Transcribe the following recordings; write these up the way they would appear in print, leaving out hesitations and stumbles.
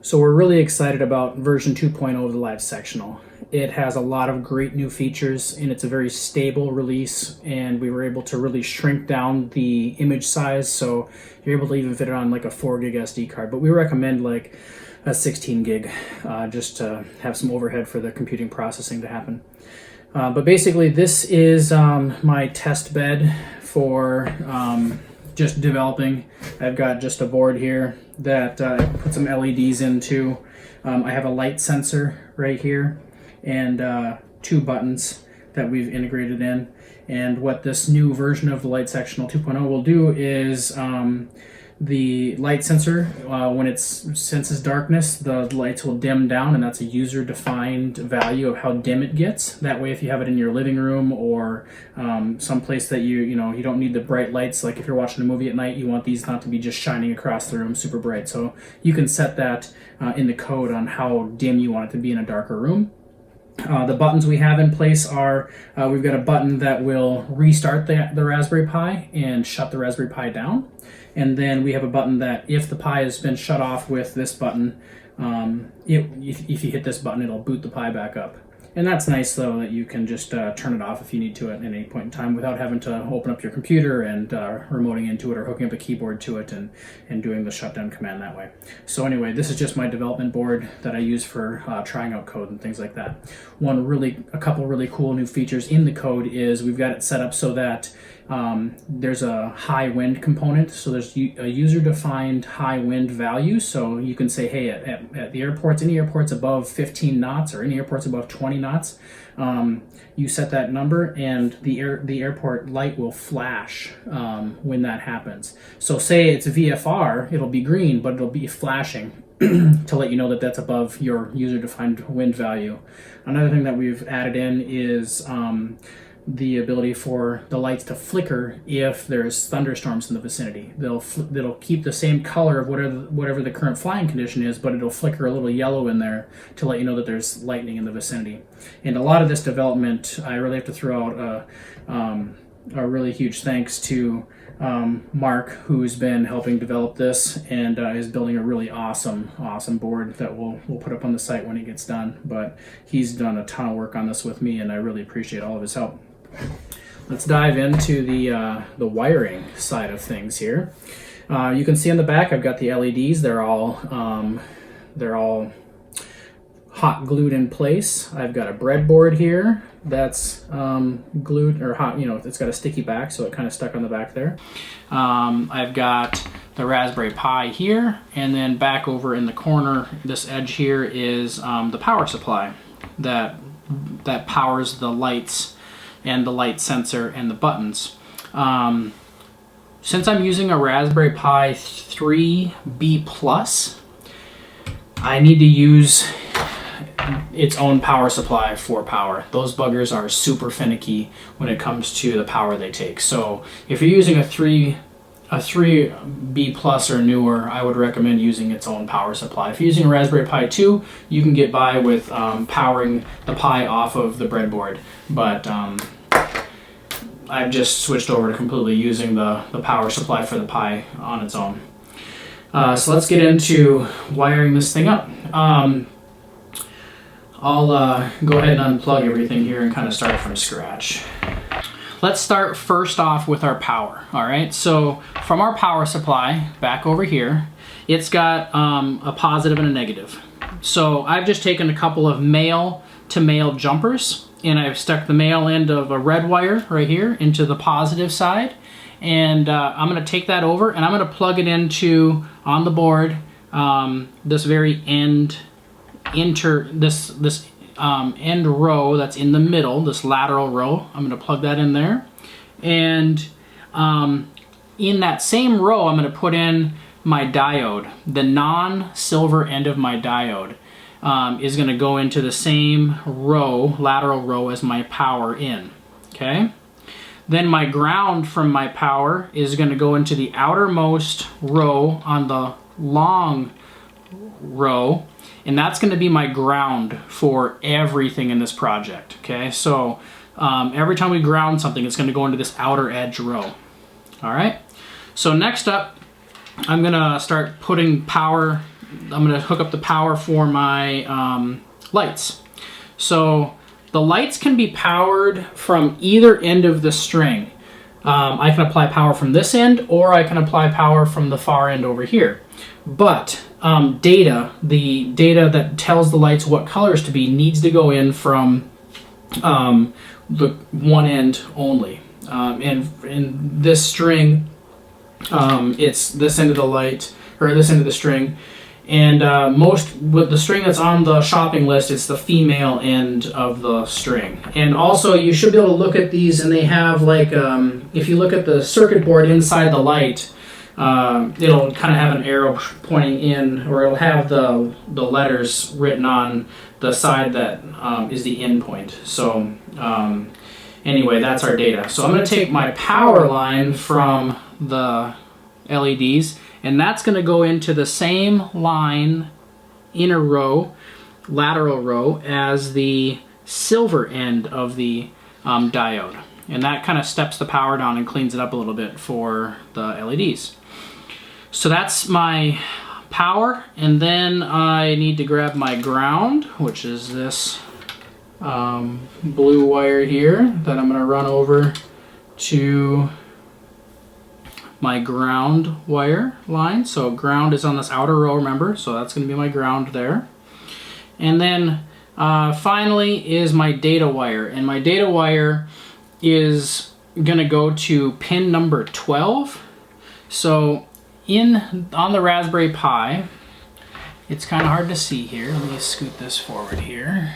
So we're really excited about version 2.0 of the LiveSectional. It has a lot of great new features and it's a very stable release, and we were able to really shrink down the image size so you're able to even fit it on like a 4 gig SD card, but we recommend like a 16 gig just to have some overhead for the computing processing to happen. But basically this is my test bed for just developing. I've got just a board here that I put some LEDs into. I have a light sensor right here and 2 buttons that we've integrated in. And what this new version of the LiveSectional 2.0 will do is the light sensor, when it senses darkness, the lights will dim down, and that's a user-defined value of how dim it gets. That way, if you have it in your living room or someplace that you don't need the bright lights, like if you're watching a movie at night, you want these not to be just shining across the room super bright. So you can set that in the code on how dim you want it to be in a darker room. The buttons we have in place are, we've got a button that will restart the Raspberry Pi and shut the Raspberry Pi down. And then we have a button that if the Pi has been shut off with this button, if you hit this button, it'll boot the Pi back up. And that's nice, though, that you can just turn it off if you need to at any point in time without having to open up your computer and remoting into it or hooking up a keyboard to it and doing the shutdown command that way. So anyway, this is just my development board that I use for trying out code and things like that. A couple really cool new features in the code is we've got it set up so that there's a high wind component. So there's a user-defined high wind value. So you can say, hey, at the airports, any airports above 15 knots or any airports above 20 knots, you set that number and the airport light will flash when that happens. So say it's VFR, it'll be green, but it'll be flashing to let you know that that's above your user-defined wind value. Another thing that we've added in is the ability for the lights to flicker if there's thunderstorms in the vicinity. They'll keep the same color of whatever the current flying condition is, but it'll flicker a little yellow in there to let you know that there's lightning in the vicinity. And a lot of this development, I really have to throw out a really huge thanks to Mark, who's been helping develop this and is building a really awesome board that we'll put up on the site when it gets done. But he's done a ton of work on this with me, and I really appreciate all of his help. Let's dive into the wiring side of things here. You can see on the back I've got the LEDs. They're all hot glued in place. I've got a breadboard here that's glued or hot. It's got a sticky back, so it kind of stuck on the back there. I've got the Raspberry Pi here, and then back over in the corner, this edge here is the power supply that powers the lights and the light sensor and the buttons. Since I'm using a Raspberry Pi 3B+, I need to use its own power supply for power. Those buggers are super finicky when it comes to the power they take. So if you're using a 3B+ or newer, I would recommend using its own power supply. If you're using a Raspberry Pi 2, you can get by with powering the Pi off of the breadboard, but I've just switched over to completely using the power supply for the Pi on its own. So let's get into wiring this thing up. I'll go ahead and unplug everything here and kind of start from scratch. Let's start first off with our power. All right, so from our power supply back over here, it's got a positive and a negative. So I've just taken a couple of male to male jumpers, and I've stuck the male end of a red wire right here into the positive side, and I'm going to take that over and I'm going to plug it into on the board this very end end row that's in the middle, this lateral row. I'm going to plug that in there, and in that same row I'm going to put in my diode. The non-silver end of my diode is going to go into the same row, lateral row, as my power in. Okay, then my ground from my power is going to go into the outermost row on the long row, and that's going to be my ground for everything in this project. Okay, so every time we ground something, it's going to go into this outer edge row. All right, so next up, I'm going to start putting power I'm going to hook up the power for my lights. So the lights can be powered from either end of the string. I can apply power from this end, or I can apply power from the far end over here. But the data that tells the lights what colors to be needs to go in from the one end only. And in this string, it's this end of the light, or this end of the string. And with the string that's on the shopping list, it's the female end of the string. And also, you should be able to look at these, and they have like, if you look at the circuit board inside the light, it'll kind of have an arrow pointing in, or it'll have the letters written on the side that is the end point. So anyway, that's our data. So I'm going to take my power line from the LEDs, and that's going to go into the same line, inner row, lateral row, as the silver end of the diode. And that kind of steps the power down and cleans it up a little bit for the LEDs. So that's my power, and then I need to grab my ground, which is this blue wire here that I'm going to run over to my ground wire line. So ground is on this outer row, remember, so that's going to be my ground there. And then finally is my data wire, and my data wire is going to go to pin number 12. So on the Raspberry Pi, it's kind of hard to see here. Let me scoot this forward here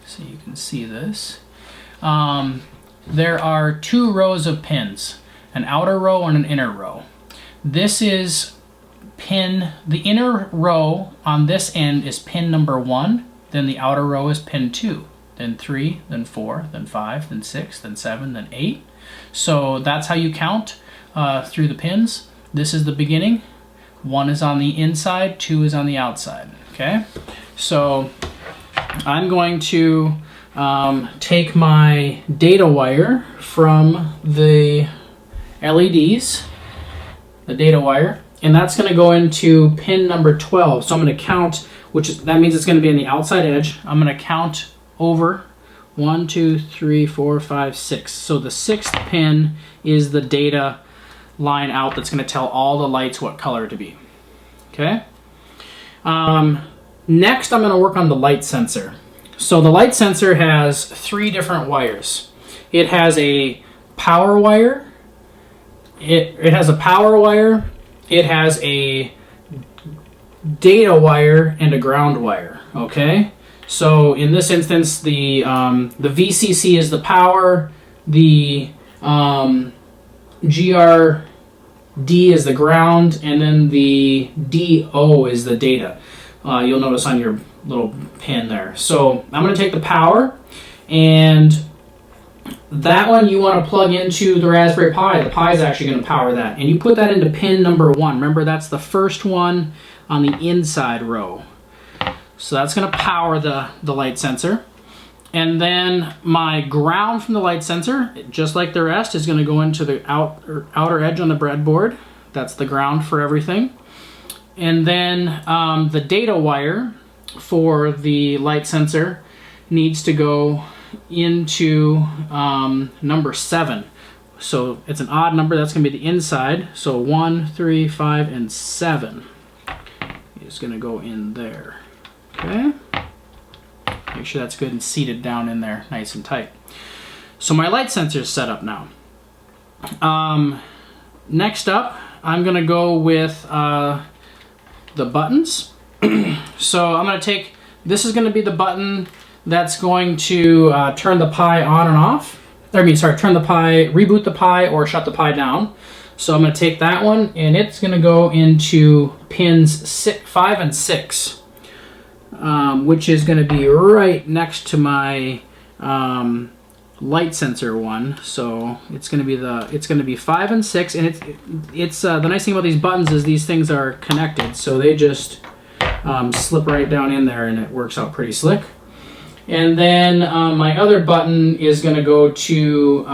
so you can see this. There are two rows of pins, an outer row and an inner row. This is the inner row on this end is pin number 1, then the outer row is pin 2, then 3, then 4, then 5, then 6, then 7, then 8. So that's how you count through the pins. This is the beginning. 1 is on the inside, 2 is on the outside. Okay, so I'm going to take my data wire from the LEDs, the data wire, and that's going to go into pin number 12. So I'm going to count, that means it's going to be on the outside edge. I'm going to count over 1, 2, 3, 4, 5, 6. So the 6th pin is the data line out that's going to tell all the lights what color to be. Okay. Next, I'm going to work on the light sensor. So the light sensor has 3 different wires. It has a power wire. It has a power wire. It has a data wire and a ground wire. Okay. So in this instance, the VCC is the power. The GRD is the ground, and then the DO is the data. You'll notice on your little pin there. So I'm going to take the power, and that one you want to plug into the Raspberry Pi. The Pi is actually going to power that, and you put that into pin number 1. Remember, that's the first one on the inside row. So that's going to power the light sensor. And then my ground from the light sensor, just like the rest, is going to go into the outer edge on the breadboard. That's the ground for everything. And then the data wire for the light sensor needs to go into number 7. So it's an odd number. That's going to be the inside. So 1, 3, 5, and 7 is going to go in there. Okay. Make sure that's good and seated down in there, nice and tight. So my light sensor is set up now. Next up, I'm going to go with the buttons. So I'm going to take, this is going to be the button that's going to turn the Pi on and off. Turn the Pi, reboot the Pi, or shut the Pi down. So I'm going to take that one, and it's going to go into pins 5 and 6. Which is going to be right next to my light sensor one. So it's going to be 5 and 6, and it's the nice thing about these buttons is these things are connected, so they just slip right down in there, and it works out pretty slick. And then my other button is going to go to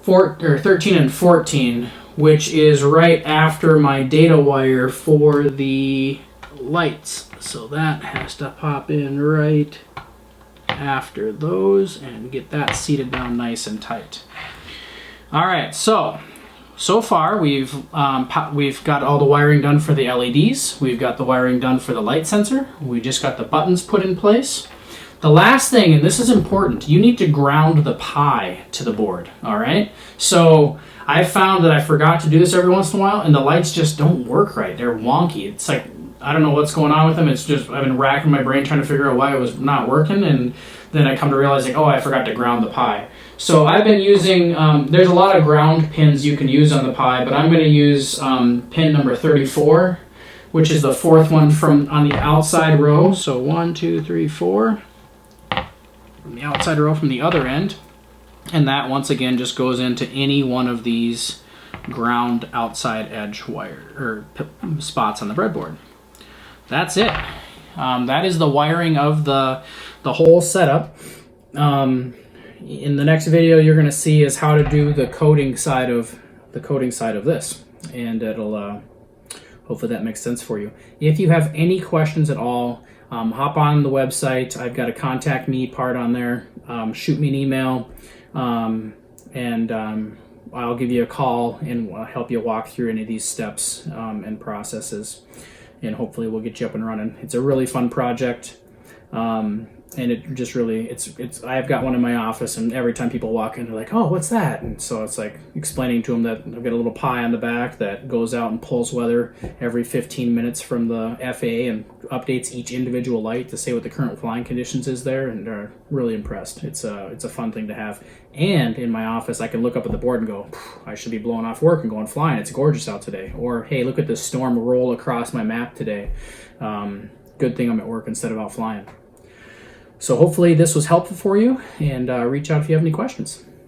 13 and 14, which is right after my data wire for the lights. So that has to pop in right after those and get that seated down nice and tight. All right, so far we've got all the wiring done for the LEDs. We've got the wiring done for the light sensor. We just got the buttons put in place. The last thing, and this is important, you need to ground the Pi to the board, all right? So I found that I forgot to do this every once in a while, and the lights just don't work right. They're wonky. It's like, I don't know what's going on with them. It's just, I've been racking my brain trying to figure out why it was not working, and then I come to realizing, oh, I forgot to ground the Pi. So I've been using, there's a lot of ground pins you can use on the Pi, but I'm going to use pin number 34, which is the fourth one from on the outside row. So 1, 2, 3, 4. From the outside row from the other end, and that once again just goes into any one of these ground outside edge wire or spots on the breadboard. That's it. That is the wiring of the whole setup. In the next video, you're going to see is how to do the coding side of this, and it'll hopefully that makes sense for you. If you have any questions at all, hop on the website. I've got a contact me part on there. Shoot me an email, and I'll give you a call and help you walk through any of these steps and processes, and hopefully we'll get you up and running. It's a really fun project, and it just really, I've got one in my office, and every time people walk in, they're like, oh, what's that? And so it's like explaining to them that I've got a little Pi on the back that goes out and pulls weather every 15 minutes from the FAA and updates each individual light to say what the current flying conditions is there, and they're really impressed. It's a fun thing to have. And in my office, I can look up at the board and go, I should be blowing off work and going flying. It's gorgeous out today. Or, hey, look at this storm roll across my map today. Good thing I'm at work instead of out flying. So hopefully this was helpful for you, and reach out if you have any questions.